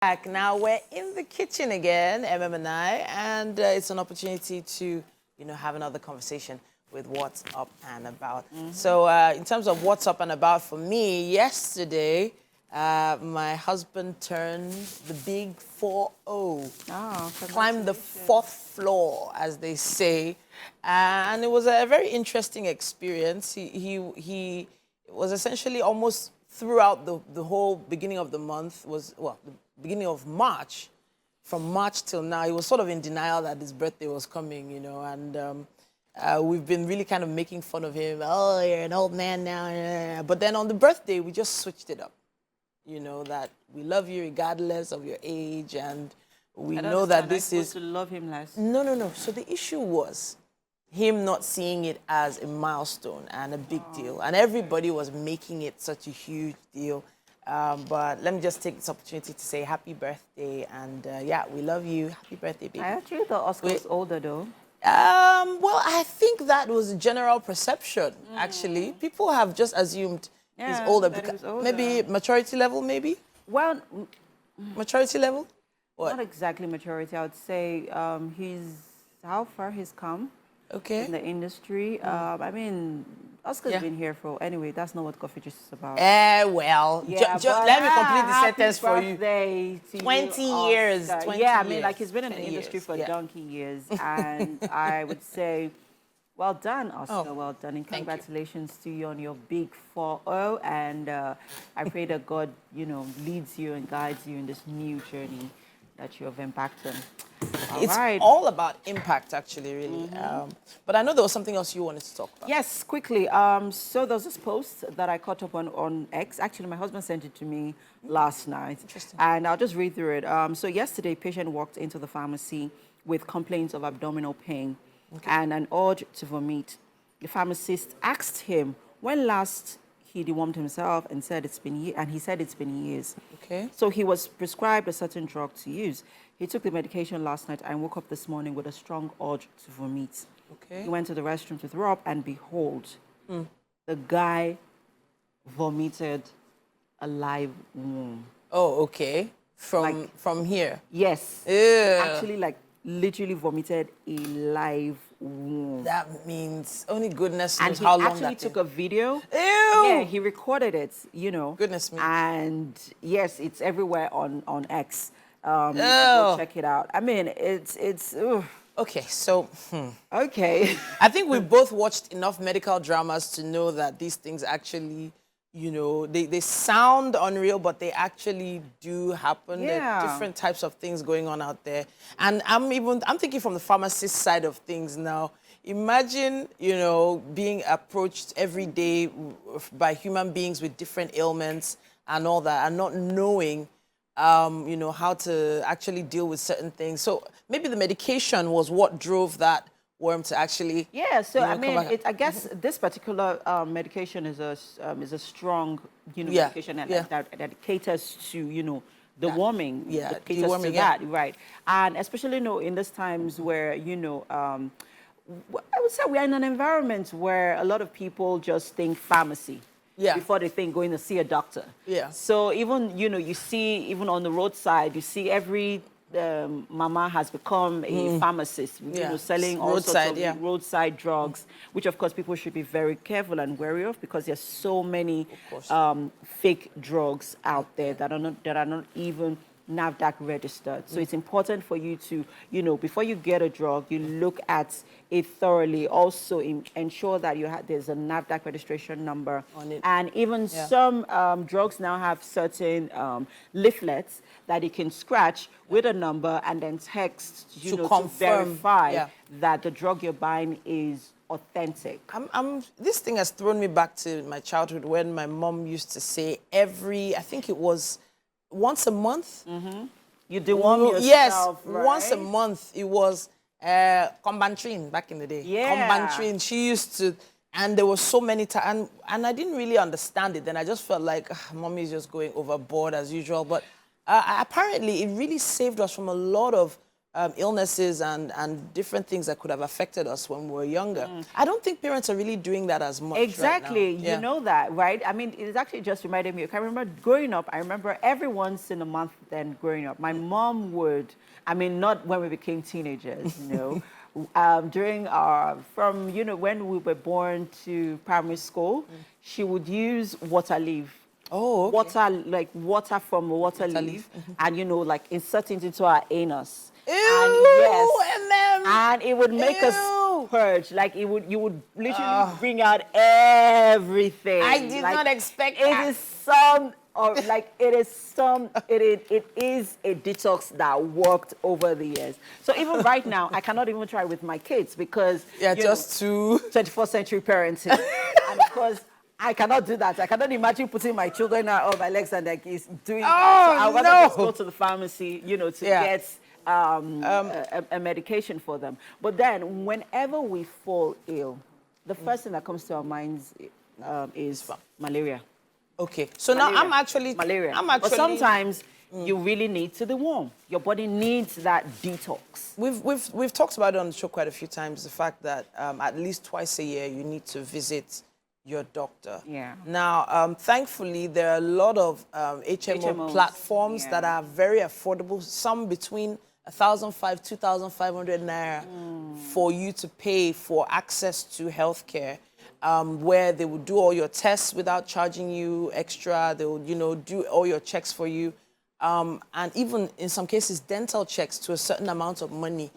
Back. Now we're in the kitchen again, and I, and it's an opportunity to, have another conversation with what's up and about. So in terms of what's up and about for me, yesterday, my husband turned the big 4-0. Oh, climbed the 4th floor, as they say. And it was a very interesting experience. He was essentially almost throughout the whole beginning of the month, the beginning of March, from March till now, he was sort of in denial that his birthday was coming, and we've been really kind of making fun of him. Oh, you're an old man now. But then on the birthday, we just switched it up. That we love you regardless of your age, and we know that this is... to love him less. No. So the issue was him not seeing it as a milestone and a big deal. And everybody was making it such a huge deal. But let me just take this opportunity to say happy birthday. And yeah, we love you. Happy birthday, baby. I actually thought Oscar was older, though. Well, I think that was a general perception, actually. People have just assumed he's older. Because maybe maturity level, maybe? Well, maturity level? What? Not exactly maturity. I would say how far he's come. Okay. In the industry. I mean, Oscar's been here for... Anyway, that's not what Coffee Juice is about. Well, let me complete the sentence for you. 20 years. 20 I years. mean, like, he's been in the industry for donkey years. And I would say, well done, Oscar. Well done. And congratulations to you on your big 4-0. And I pray that God, leads you and guides you in this new journey that you have embarked on. It's all about impact, actually, really. But I know there was something else you wanted to talk about. Yes, quickly. So there was this post that I caught up on X. Actually, my husband sent it to me last night. Interesting. And I'll just read through it. So yesterday, a patient walked into the pharmacy with complaints of abdominal pain and an urge to vomit. The pharmacist asked him when last he dewormed himself and said he said it's been years. Okay. So he was prescribed a certain drug to use. He took the medication last night and woke up this morning with a strong urge to vomit. Okay. He went to the restroom to throw up, and behold, the guy vomited a live womb. Oh, okay. From here? Yes. Ew. Actually, like, literally vomited a live womb. That means only goodness knows how long that And he actually took a video. Ew! Yeah, he recorded it, Goodness me. And yes, it's everywhere on X. Go check it out. I mean, it's okay, so okay. I think we've both watched enough medical dramas to know that these things actually, they sound unreal, but they actually do happen. There are different types of things going on out there. And I'm thinking from the pharmacist side of things now. Imagine, being approached every day by human beings with different ailments and all that, and not knowing how to actually deal with certain things. So maybe the medication was what drove that worm to actually... Yeah, so I mean, I guess this particular medication is a strong, medication that caters to, the warming. Yeah, that caters to that, right. And especially, in these times where, I would say we're in an environment where a lot of people just think pharmacy. Before they think going to see a doctor. Yeah. So even, you see, even on the roadside, you see every mama has become a pharmacist, selling all sorts of roadside drugs, which of course people should be very careful and wary of, because there's so many fake drugs out there that are not even NAFDAC registered. So it's important for you to, before you get a drug, you look at it thoroughly. Also, ensure that there's a NAFDAC registration number on it. And even some drugs now have certain leaflets that you can scratch with a number and then text, to verify that the drug you're buying is authentic. This thing has thrown me back to my childhood when my mom used to say I think it was once a month. You deworm yourself, yes, right? Once a month. It was Combantrin back in the day. Combantrin. She used to, and there were so many times, and I didn't really understand it. Then I just felt like mommy is just going overboard as usual. But apparently, it really saved us from a lot of illnesses and different things that could have affected us when we were younger. I don't think parents are really doing that as much. Exactly. Right now. You know that, right? I mean, it's actually just reminded me. I remember growing up, I remember every once in a month then growing up, my mom would, I mean, not when we became teenagers, you know, during our, from, you know, when we were born to primary school, she would use water leaf. Oh, okay. Water, like water from a water leaf. And, you know, like insert it into our anus. Ew, and yes, and it would make us purge. Like you would literally bring out everything. I did not expect that. It is some, or like it is a detox that worked over the years. So even right now, I cannot even try with my kids because just to 21st century parenting, and of course. I cannot do that. I cannot imagine putting my children on my legs and like is doing that. So I would rather just go to the pharmacy, you know, to get a medication for them. But then whenever we fall ill, the first thing that comes to our minds is malaria. Okay. So malaria. Now I'm actually... Malaria. But sometimes you really need to deworm. Your body needs that detox. We've talked about it on the show quite a few times, the fact that at least twice a year you need to visit your doctor. Yeah. Now, thankfully, there are a lot of HMO platforms that are very affordable, some between 1,500, 2,500 naira for you to pay for access to healthcare, where they will do all your tests without charging you extra. They will, you know, do all your checks for you. And even in some cases, dental checks to a certain amount of money,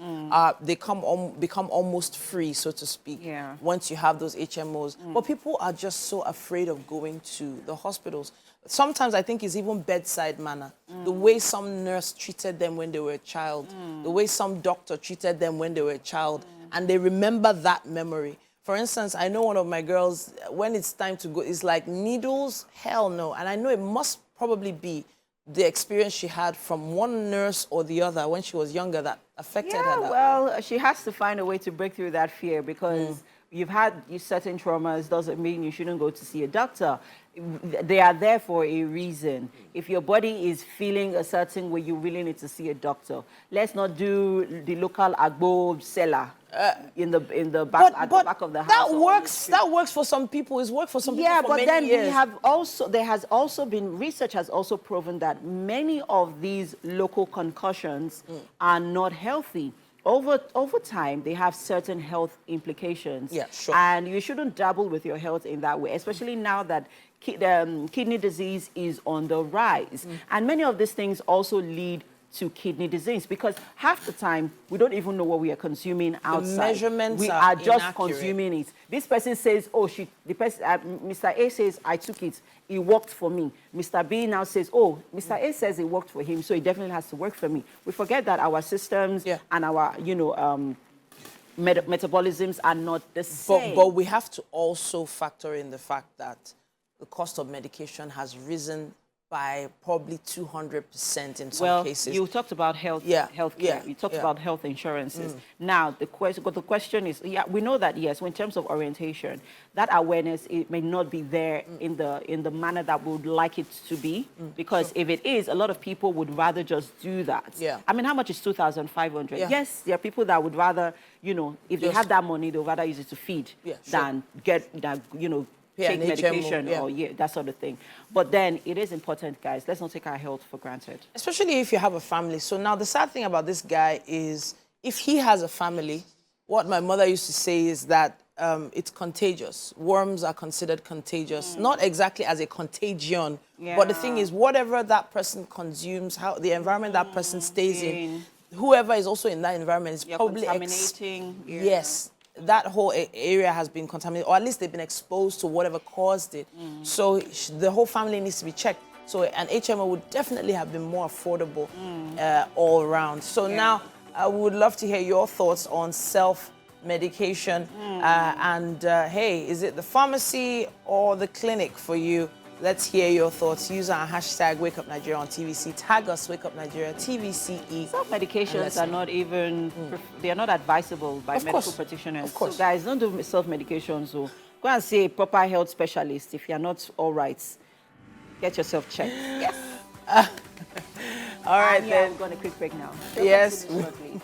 they become almost free, so to speak, once you have those HMOs. But people are just so afraid of going to the hospitals. Sometimes I think it's even bedside manner. The way some nurse treated them when they were a child, the way some doctor treated them when they were a child, and they remember that memory. For instance, I know one of my girls, when it's time to go, it's like needles, hell no. And I know it must probably be the experience she had from one nurse or the other when she was younger that affected her. Well, she has to find a way to break through that fear because you've had certain traumas doesn't mean you shouldn't go to see a doctor. They are there for a reason. If your body is feeling a certain way, you really need to see a doctor. Let's not do the local agbo seller in the back at the back of the house. That works for some people. It's worked for some people for many years. Yeah, but then we have also research has also proven that many of these local concussions are not healthy. Over time, they have certain health implications. Yeah, sure. And you shouldn't dabble with your health in that way, especially now that kidney disease is on the rise. And many of these things also lead to kidney disease because half the time we don't even know what we are consuming outside. The measurements we are just inaccurate. consuming it. This person says, "Oh, Mr. A says I took it. It worked for me." Mr. B now says, "Oh, Mr. A says it worked for him, so it definitely has to work for me." We forget that our systems and our metabolisms are not the same. But we have to also factor in the fact that the cost of medication has risen by probably 200% in some cases. Well, you talked about healthcare. You talked about health insurances. Now, the question is, we know that, yes, in terms of orientation, that awareness, it may not be there in the manner that we would like it to be, because if it is, a lot of people would rather just do that. I mean, how much is 2,500? Yes, there are people that would rather, you know, if they have that money, they'd rather use it to feed than get, you know, take medication or that sort of thing. But then it is important, guys. Let's not take our health for granted. Especially if you have a family. So now the sad thing about this guy is if he has a family, what my mother used to say is that it's contagious. Worms are considered contagious. Not exactly as a contagion, but the thing is whatever that person consumes, how the environment that person stays in, whoever is also in that environment is probably contaminating. Yes. That whole area has been contaminated, or at least they've been exposed to whatever caused it. So the whole family needs to be checked. So an HMO would definitely have been more affordable all around. So now I would love to hear your thoughts on self-medication. Hey, is it the pharmacy or the clinic for you? Let's hear your thoughts. Use our hashtag WakeUpNigeria on TVC. Tag us, WakeUpNigeria, TVCE. Self-medications are not even, they are not advisable by medical practitioners. Of course. So guys, don't do self-medications. So go and see a proper health specialist if you're not all right. Get yourself checked. Yes. All right, and then. We're going to quick break now. Yes. Shortly.